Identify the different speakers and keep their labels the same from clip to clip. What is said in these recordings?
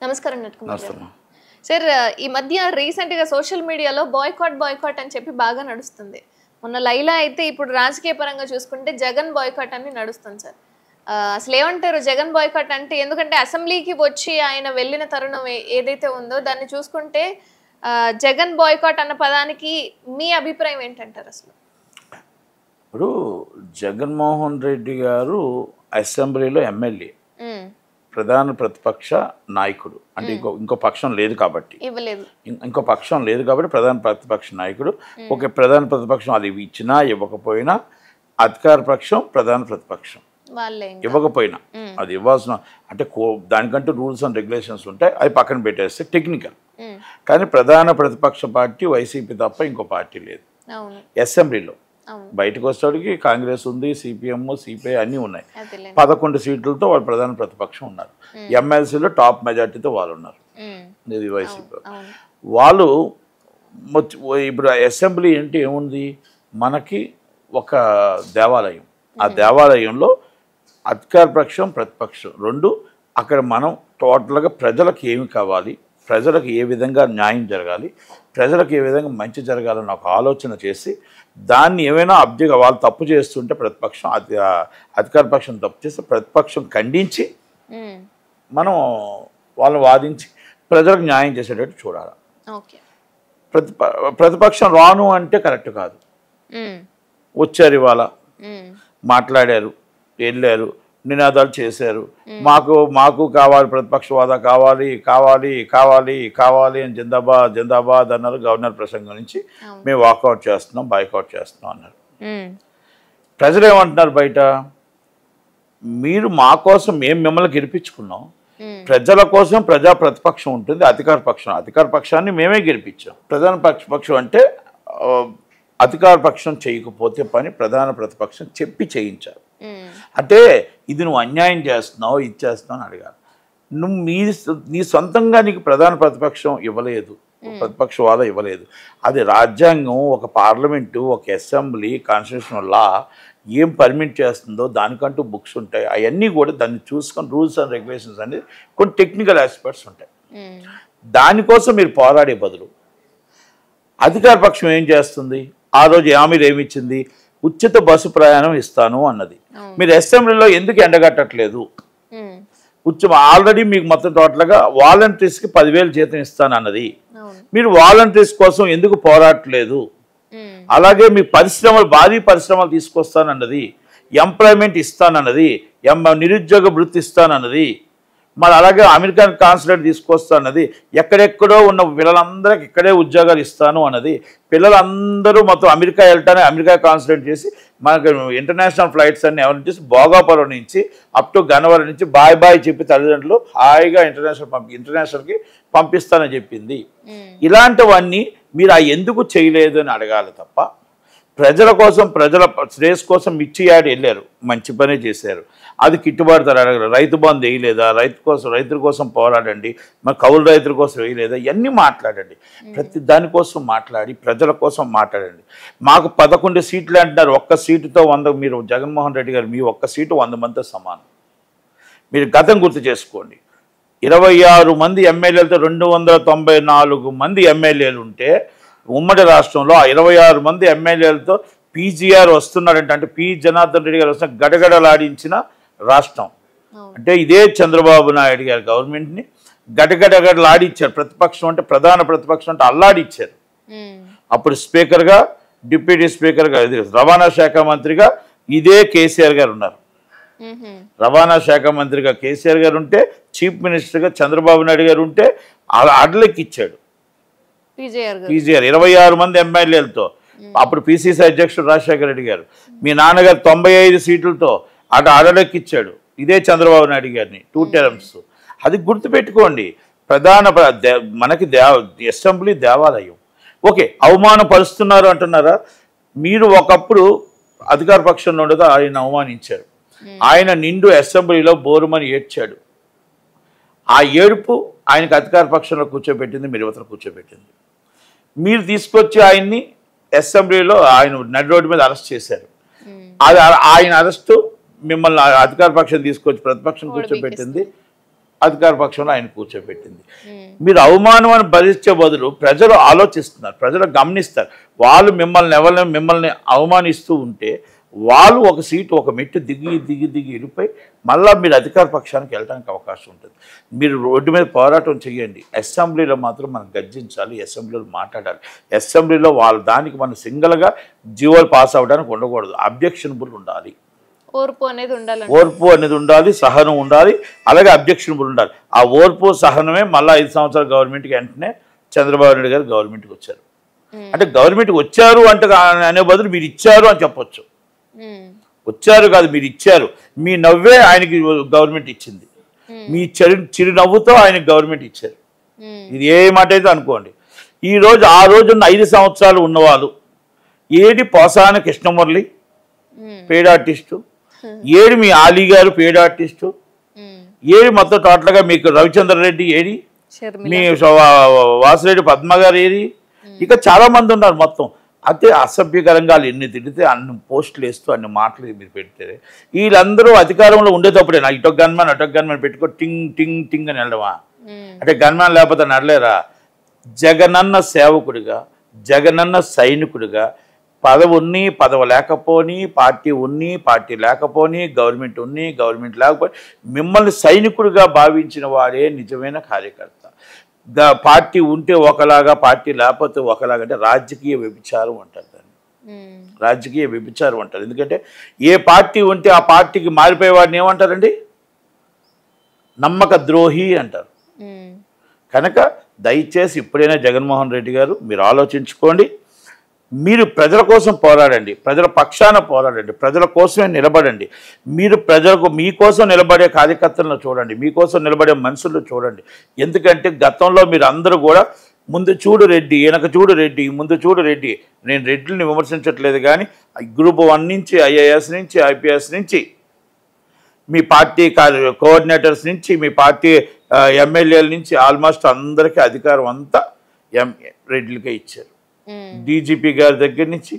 Speaker 1: నమస్కారం నట్కుమార్ గారు. సార్ ఈ మధ్య రీసెంట్ గా సోషల్ మీడియాలో బాయ్కాట్ అని చెప్పి బాగా నడుస్తుంది. మొన్న లైలా అయితే ఇప్పుడు రాజకీయ పరంగా చూసుకుంటే జగన్ బాయ్కాట్ అని నడుస్తుంది సార్. అసలు ఏమంటారు జగన్ బాయ్కాట్ అంటే? ఎందుకంటే అసెంబ్లీకి వచ్చి ఆయన వెళ్ళిన తరుణం ఏదైతే ఉందో దాన్ని చూసుకుంటే జగన్ బాయ్కాట్ అన్న పదానికి మీ అభిప్రాయం ఏంటంటారు? అసలు
Speaker 2: ఇప్పుడు జగన్మోహన్ రెడ్డి గారు అసెంబ్లీలో ఎమ్మెల్యే, ప్రధాన ప్రతిపక్ష నాయకుడు, అంటే ఇంకో పక్షం లేదు కాబట్టి ఇంకో పక్షం లేదు కాబట్టి ప్రధాన ప్రతిపక్ష నాయకుడు. ఒక ప్రధాన ప్రతిపక్షం అది ఇచ్చినా ఇవ్వకపోయినా అధికార పక్షం ప్రధాన ప్రతిపక్షం ఇవ్వకపోయినా అది ఇవ్వాల్సిన అంటే దానికంటూ రూల్స్ అండ్ రెగ్యులేషన్స్ ఉంటాయి, అవి పక్కన పెట్టేస్తే టెక్నికల్. కానీ ప్రధాన ప్రతిపక్ష పార్టీ వైసీపీ తప్ప ఇంకో పార్టీ లేదు అసెంబ్లీలో. బయటకు వచ్చేటికి కాంగ్రెస్ ఉంది, సిపిఎం, సిపిఐ అన్నీ ఉన్నాయి. 11 సీట్లతో వాళ్ళు ప్రధాన ప్రతిపక్షం ఉన్నారు. ఎమ్మెల్సీలో టాప్ మెజార్టీతో వాళ్ళు ఉన్నారు. ఇది వైసీపీ వాళ్ళు. ఇప్పుడు అసెంబ్లీ అంటే ఏముంది, మనకి ఒక దేవాలయం. ఆ దేవాలయంలో అధికార పక్షం ప్రతిపక్షం రెండు. అక్కడ మనం టోటల్గా ప్రజలకు ఏమి కావాలి, ప్రజలకు ఏ విధంగా న్యాయం జరగాలి, ప్రజలకు ఏ విధంగా మంచి జరగాలని ఒక ఆలోచన చేసి దాన్ని ఏమైనా వాళ్ళు తప్పు చేస్తుంటే ప్రతిపక్షం అధికార పక్షం తప్పు చేస్తే ప్రతిపక్షం ఖండించి మనం వాళ్ళని వాదించి ప్రజలకు న్యాయం చేసేటట్టు చూడాలి. ప్రతిపక్షం రాను అంటే కరెక్ట్ కాదు. వచ్చారు, ఇవాళ మాట్లాడారు, వెళ్ళారు, నినాదాలు చేశారు, మాకు కావాలి, ప్రతిపక్ష హోదా కావాలి కావాలి కావాలి కావాలి అని జిందాబాద్ జిందాబాద్ అన్నారు. గవర్నర్ ప్రసంగం నుంచి మేము వాకౌట్ చేస్తున్నాం, బాయ్కాట్ చేస్తున్నాం అన్నారు. ప్రజలు ఏమంటున్నారు బయట, మీరు మా కోసం మేము మిమ్మల్ని గెలిపించుకున్నాం, ప్రజల కోసం ప్రజా ప్రతిపక్షం ఉంటుంది, అధికార పక్షాన్ని మేమే గెలిపించాం. ప్రధాన ప్రతిపక్షం అంటే అధికార పక్షం చేయకపోతే పని ప్రధాన ప్రతిపక్షం చెప్పి చేయించారు. అంటే ఇది నువ్వు అన్యాయం చేస్తున్నావు, ఇది చేస్తున్నావు అని అడిగారు. నువ్వు నీ సొంతంగా నీకు ప్రధాన ప్రతిపక్షం ఇవ్వలేదు, ప్రతిపక్ష హోదా ఇవ్వలేదు. అది రాజ్యాంగం, ఒక పార్లమెంటు, ఒక అసెంబ్లీ, కాన్స్టిట్యూషనల్ లా ఏం పర్మిట్ చేస్తుందో దానికంటూ బుక్స్ ఉంటాయి. అవన్నీ కూడా దాన్ని చూసుకొని రూల్స్ అండ్ రెగ్యులేషన్స్ అనేది కొన్ని టెక్నికల్ ఆస్పెక్ట్స్ ఉంటాయి. దానికోసం మీరు పోరాడే బదులు అధికార పక్షం ఏం చేస్తుంది, ఆ రోజు హామీలు ఏమిచ్చింది, ఉచిత బస్సు ప్రయాణం ఇస్తాను అన్నది. మీరు అసెంబ్లీలో ఎందుకు ఎండగట్టట్లేదు? ఆల్రెడీ మీకు మొత్తం టోటల్గా వాలంటీర్స్కి 10,000 జీతం ఇస్తాను అన్నది. మీరు వాలంటీర్స్ కోసం ఎందుకు పోరాటలేదు? అలాగే మీ భారీ పరిశ్రమలు తీసుకొస్తానన్నది, ఎంప్లాయ్మెంట్ ఇస్తానన్నది, నిరుద్యోగ వృత్తి ఇస్తానన్నది, మరి అలాగే అమెరికన్ కాన్సులేట్ తీసుకొస్తానన్నది, ఎక్కడెక్కడో ఉన్న పిల్లలందరికీ ఇక్కడే ఉద్యోగాలు ఇస్తాను అన్నది. పిల్లలందరూ మొత్తం అమెరికా వెళ్ళటానే అమెరికా కాన్సులేట్ చేసి మనకు ఇంటర్నేషనల్ ఫ్లైట్స్ అన్ని ఎవరిని చేసి భోగాపురం నుంచి అప్ టు గన్నవరం నుంచి బాయ్ చెప్పి తల్లిదండ్రులు హాయిగా ఇంటర్నేషనల్కి పంపిస్తానని చెప్పింది. ఇలాంటివన్నీ మీరు ఎందుకు చేయలేదు అని అడగాలి తప్ప, ప్రజల కోసం ప్రజల శ్రేయస్ కోసం మిర్చియాడి వెళ్ళారు, మంచి పనే చేశారు. అది గిట్టుబాటు ధర అడగరు. రైతు బంధు వేయలేదా, రైతుల కోసం పోరాడండి, మరి కౌలు రైతుల కోసం వేయలేదా, ఇవన్నీ మాట్లాడండి. ప్రతి దానికోసం మాట్లాడి ప్రజల కోసం మాట్లాడండి. మాకు 11 సీట్లు అంటున్నారు, ఒక్క సీటుతో 100. మీరు జగన్మోహన్ రెడ్డి గారు మీ ఒక్క సీటు 100 మందితో సమానం. మీరు గతం గుర్తు చేసుకోండి. 26 మంది ఎమ్మెల్యేలతో 294 మంది ఎమ్మెల్యేలు ఉంటే ఉమ్మడి రాష్ట్రంలో 26 మంది ఎమ్మెల్యేలతో పీజీఆర్ వస్తున్నాడంటే, అంటే పి జనార్దన్ రెడ్డి గారు వస్తున్న గడగడలాడించిన రాష్ట్రం. అంటే ఇదే చంద్రబాబు నాయుడు గారి గవర్నమెంట్ని గడగడలాడిచ్చారు. ప్రతిపక్షం అంటే ప్రధాన ప్రతిపక్షం అంటే అల్లాడిచ్చారు. అప్పుడు స్పీకర్గా, డిప్యూటీ స్పీకర్గా, రవాణా శాఖ మంత్రిగా ఇదే కేసీఆర్ గారు ఉన్నారు. రవాణా శాఖ మంత్రిగా కేసీఆర్ గారు ఉంటే, చీఫ్ మినిస్టర్గా చంద్రబాబు నాయుడు గారు ఉంటే అడ్లెక్కిచ్చాడు పీజీఆర్ 26 మంది ఎమ్మెల్యేలతో. అప్పుడు పిసిసి అధ్యక్షుడు రాజశేఖర రెడ్డి గారు, మీ నాన్నగారు 95 సీట్లతో అడలెక్కిచ్చాడు ఇదే చంద్రబాబు నాయుడు గారిని 2 టర్మ్స్. అది గుర్తుపెట్టుకోండి. మనకి అసెంబ్లీ దేవాలయం. ఓకే, అవమానపరుస్తున్నారు అంటున్నారా? మీరు ఒకప్పుడు అధికార పక్షంలో ఉండగా ఆయన అవమానించారు. ఆయన నిండు అసెంబ్లీలో బోరుమని ఏడ్చాడు. ఆ ఏడుపు ఆయనకు అధికార పక్షంలో కూర్చోబెట్టింది, మీరు యువతలు కూర్చోబెట్టింది. మీరు తీసుకొచ్చి ఆయన్ని అసెంబ్లీలో ఆయన నడి రోడ్డు మీద అరెస్ట్ చేశారు. అది ఆయన అరెస్టు మిమ్మల్ని అధికార పక్షం తీసుకొచ్చి ప్రతిపక్షం కూర్చోబెట్టింది. అధికార పక్షంలో ఆయన కూర్చోబెట్టింది. మీరు అవమానం అని భరించే బదులు ప్రజలు ఆలోచిస్తున్నారు, ప్రజలు గమనిస్తారు. వాళ్ళు మిమ్మల్ని అవమానిస్తూ ఉంటే వాళ్ళు ఒక సీటు ఒక మెట్టు దిగి వెళ్ళిపోయి మళ్ళీ మీరు అధికార పక్షానికి వెళ్ళడానికి అవకాశం ఉంటుంది. మీరు రోడ్డు మీద పోరాటం చేయండి, అసెంబ్లీలో మాత్రం మనం గర్జించాలి, అసెంబ్లీలో మాట్లాడాలి. అసెంబ్లీలో దానికి మనం సింగిల్గా జీవోలు పాస్ అవ్వడానికి ఉండకూడదు, అబ్జెక్షనబుల్ ఉండాలి,
Speaker 1: ఓర్పు అనేది
Speaker 2: ఉండాలి, సహనం ఉండాలి, అలాగే అబ్జెక్షనబుల్ ఉండాలి. ఆ ఓర్పు సహనమే మళ్ళీ 5 సంవత్సరాల గవర్నమెంట్కి వెంటనే చంద్రబాబు నాయుడు గారు గవర్నమెంట్కి వచ్చారు. అంటే గవర్నమెంట్కి వచ్చారు అంటే అనే బదులు మీరు ఇచ్చారు అని చెప్పొచ్చు. వచ్చారు కాదు, మీరు ఇచ్చారు. మీ నవ్వే ఆయనకి గవర్నమెంట్ ఇచ్చింది, మీ చిరునవ్వుతో ఆయనకి గవర్నమెంట్ ఇచ్చారు. ఇది ఏ మాట అయితే అనుకోండి. ఆ రోజున్న 5 సంవత్సరాలు ఉన్నవాళ్ళు ఏడి పోసాని కృష్ణమురళి పేడ్ ఆర్టిస్టు, ఏడి మీ ఆలీ గారు పేడ్ ఆర్టిస్టు, ఏడి మొత్తం టోటల్గా మీకు రవిచంద్ర రెడ్డి ఏడి, మీ వాసిరెడ్డి పద్మ గారు ఏది, ఇక చాలా మంది ఉన్నారు. మొత్తం అయితే అసభ్యకరంగా ఎన్ని తిడితే అన్ని పోస్టులు వేస్తూ అన్ని మాటలు మీరు పెడితే వీళ్ళందరూ అధికారంలో ఉండేటప్పుడే నా ఇటొక గన్మ్యాన్ పెట్టుకో టింగ్ టింగ్ టింగ్ అని వెళ్ళడమా? అంటే గన్మ్యాన్ లేకపోతే నడలేరా? జగనన్న సేవకుడిగా, జగనన్న సైనికుడిగా, పదవి లేకపోని, పార్టీ లేకపోని, గవర్నమెంట్ లేకపోని మిమ్మల్ని సైనికుడిగా భావించిన వాడే నిజమైన కార్యకర్త. పార్టీ ఉంటే ఒకలాగా, పార్టీ లేకపోతే ఒకలాగా, అంటే రాజకీయ వ్యభిచారం అంటారు దాన్ని, రాజకీయ వ్యభిచారం అంటారు. ఎందుకంటే ఏ పార్టీ ఉంటే ఆ పార్టీకి మారిపోయేవాడిని ఏమంటారండి? నమ్మక ద్రోహి అంటారు. కనుక దయచేసి ఇప్పుడైనా జగన్మోహన్ రెడ్డి గారు మీరు ఆలోచించుకోండి. మీరు ప్రజల కోసం పోరాడండి, ప్రజల పక్షాన పోరాడండి, ప్రజల కోసమే నిలబడండి. మీరు మీకోసం నిలబడే కార్యకర్తలను చూడండి, మీకోసం నిలబడే మనుషులను చూడండి. ఎందుకంటే గతంలో మీరు అందరూ కూడా ముందు చూడు రెడ్డి, వెనక చూడు రెడ్డి, ముందు చూడు రెడ్డి. నేను రెడ్డిని విమర్శించట్లేదు, కానీ గ్రూప్ 1 నుంచి ఐఏఎస్ నుంచి ఐపీఎస్ నుంచి మీ పార్టీ కోఆర్డినేటర్స్ నుంచి మీ పార్టీ ఎమ్మెల్యేల నుంచి ఆల్మోస్ట్ అందరికీ అధికారం అంతా రెడ్డిలకే ఇచ్చారు. డీజీపీ గారి దగ్గర నుంచి,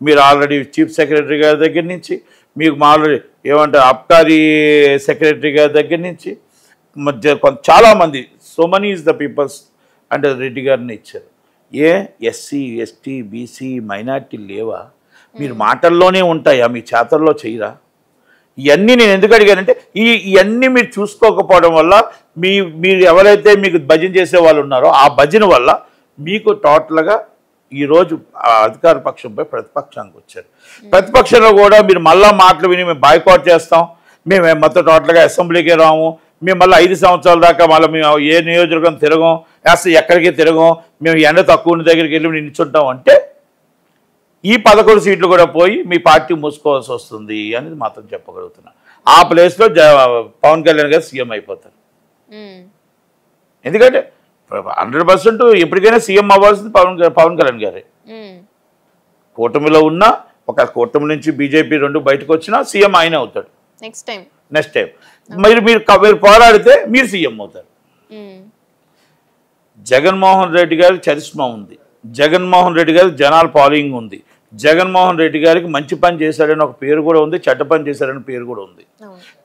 Speaker 2: మీరు ఆల్రెడీ చీఫ్ సెక్రటరీ గారి దగ్గర నుంచి, మీకు ఆల్రెడీ ఏమంటారు అబ్కారీ సెక్రటరీ గారి దగ్గర నుంచి చాలామంది so money is the people's అంటే రెడ్డి గారిని ఇచ్చారు. ఎస్సీ ఎస్టీ బీసీ మైనార్టీ లేవా? మీరు మాటల్లోనే ఉంటాయా, మీ చేతల్లో చేయరా? ఇవన్నీ నేను ఎందుకు అడిగానంటే ఇవన్నీ మీరు చూసుకోకపోవడం వల్ల మీరు ఎవరైతే మీకు భజన చేసే వాళ్ళు ఉన్నారో ఆ భజన వల్ల మీకు టోటల్గా ఈరోజు అధికార పక్షంపై ప్రతిపక్షానికి వచ్చారు. ప్రతిపక్షంలో కూడా మీరు మళ్ళా మాటలు విని మేము బాయ్కాట్ చేస్తాం, మేము మొత్తం టోటల్గా అసెంబ్లీకి రాము, మేము మళ్ళీ 5 సంవత్సరాల దాకా మళ్ళీ మేము ఏ నియోజకవర్గం తిరగం, అసలు ఎక్కడికి తిరగం, మేము ఎండ తక్కువ ఉన్న దగ్గరికి వెళ్ళి నిల్చుంటాం అంటే ఈ 11 సీట్లు కూడా పోయి మీ పార్టీ మూసుకోవాల్సి వస్తుంది అనేది మాత్రం చెప్పగలుగుతున్నా. ఆ ప్లేస్లో పవన్ కళ్యాణ్ గారు సీఎం అయిపోతారు. ఎందుకంటే 100% ఎప్పటికైనా సీఎం అవ్వాల్సింది పవన్ కళ్యాణ్ గారే. కూటమిలో ఉన్న ఒక కూటమి నుంచి బీజేపీ 2 బయటకు వచ్చినా సీఎం ఆయన అవుతాడు నెక్స్ట్ టైం. మీరు పోరాడితే మీరు సీఎం అవుతారు. జగన్మోహన్ రెడ్డి గారికి చరిష్మా ఉంది, జగన్మోహన్ రెడ్డి గారికి జనాల ఫాలోయింగ్ ఉంది, జగన్మోహన్ రెడ్డి గారికి మంచి పని చేశాడని ఒక పేరు కూడా ఉంది, చెడ్డ పని చేశాడని పేరు కూడా ఉంది.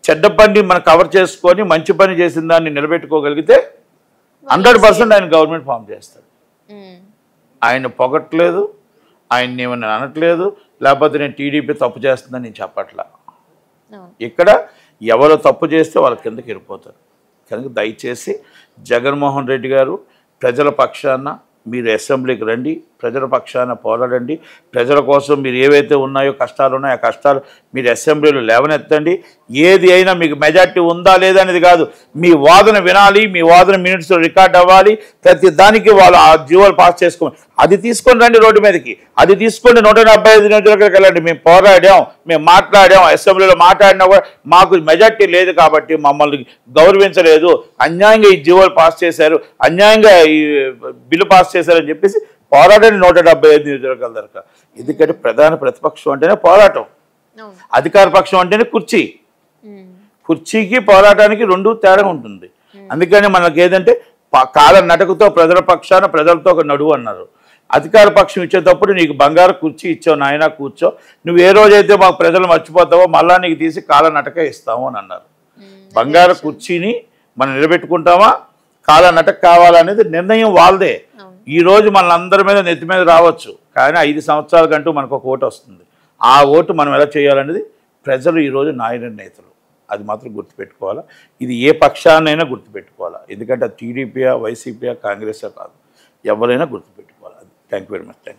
Speaker 2: చెడ్డ పని మనం కవర్ చేసుకొని మంచి పని చేసిన దాన్ని నిలబెట్టుకోగలిగితే 100% ఆయన గవర్నమెంట్ ఫామ్ చేస్తాడు. ఆయన పొగట్లేదు, ఆయన్ని ఏమన్నా అనట్లేదు, లేకపోతే నేను టీడీపీ తప్పు చేస్తుందని నేను చెప్పట్లా. ఇక్కడ ఎవరు తప్పు చేస్తే వాళ్ళ కిందకి వెళ్ళిపోతారు. కనుక దయచేసి జగన్మోహన్ రెడ్డి గారు ప్రజల పక్షాన మీరు అసెంబ్లీకి రండి, ప్రజల పక్షాన పోరాడండి. ప్రజల కోసం మీరు ఏవైతే ఉన్నాయో కష్టాలు ఉన్నాయో ఆ కష్టాలు మీరు అసెంబ్లీలో లేవనెత్తండి. ఏది అయినా మీకు మెజార్టీ ఉందా లేదా అనేది కాదు, మీ వాదన వినాలి, మీ వాదన మినిట్స్ రికార్డ్ అవ్వాలి. ప్రతి దానికి వాళ్ళు ఆ జీవోలు పాస్ చేసుకోండి, అది తీసుకొని రండి రోడ్డు మీదకి, అది తీసుకొని 175 నియోజకవర్గాలకు వెళ్ళండి. మేము పోరాడాం, మేము మాట్లాడాం, అసెంబ్లీలో మాట్లాడినా కూడా మాకు మెజార్టీ లేదు కాబట్టి మమ్మల్ని గౌరవించలేదు, అన్యాయంగా ఈ జీవోలు పాస్ చేశారు, అన్యాయంగా ఈ బిల్లు పాస్ చేశారని చెప్పేసి పోరాటం 175 నియోజకవర్గాల దాకా. ఎందుకంటే ప్రధాన ప్రతిపక్షం అంటేనే పోరాటం, అధికార పక్షం అంటేనే కుర్చీ. కుర్చీకి పోరాటానికి 2 తేడా ఉంటుంది. అందుకని మనకి ఏదంటే కాల నటకతో ప్రజల పక్షాన ప్రజలతో ఒక నడువు అన్నారు. అధికార పక్షం ఇచ్చేటప్పుడు నీకు బంగారు కుర్చీ ఇచ్చావు నాయన కూర్చో, నువ్వు ఏ రోజైతే మాకు ప్రజలు మర్చిపోతావో మళ్ళా నీకు తీసి కాల నటక ఇస్తాము అని అన్నారు. బంగారు కుర్చీని మనం నిలబెట్టుకుంటామా కాదన్నట్టు కావాలనేది నిర్ణయం వాళ్ళదే. ఈరోజు మన అందరి మీద నెత్తి మీద రావచ్చు, కానీ 5 సంవత్సరాలకంటూ మనకు ఒక ఓటు వస్తుంది. ఆ ఓటు మనం ఎలా చేయాలనేది ప్రజలు ఈరోజు నిర్ణేతలు. అది మాత్రం గుర్తుపెట్టుకోవాలా. ఇది ఏ పక్షాన్నైనా గుర్తుపెట్టుకోవాలా. ఎందుకంటే అది టీడీపీయా, వైసీపీయా, కాంగ్రెసా కాదు, ఎవరైనా గుర్తుపెట్టుకోవాలి. Thank you very much. Thank you.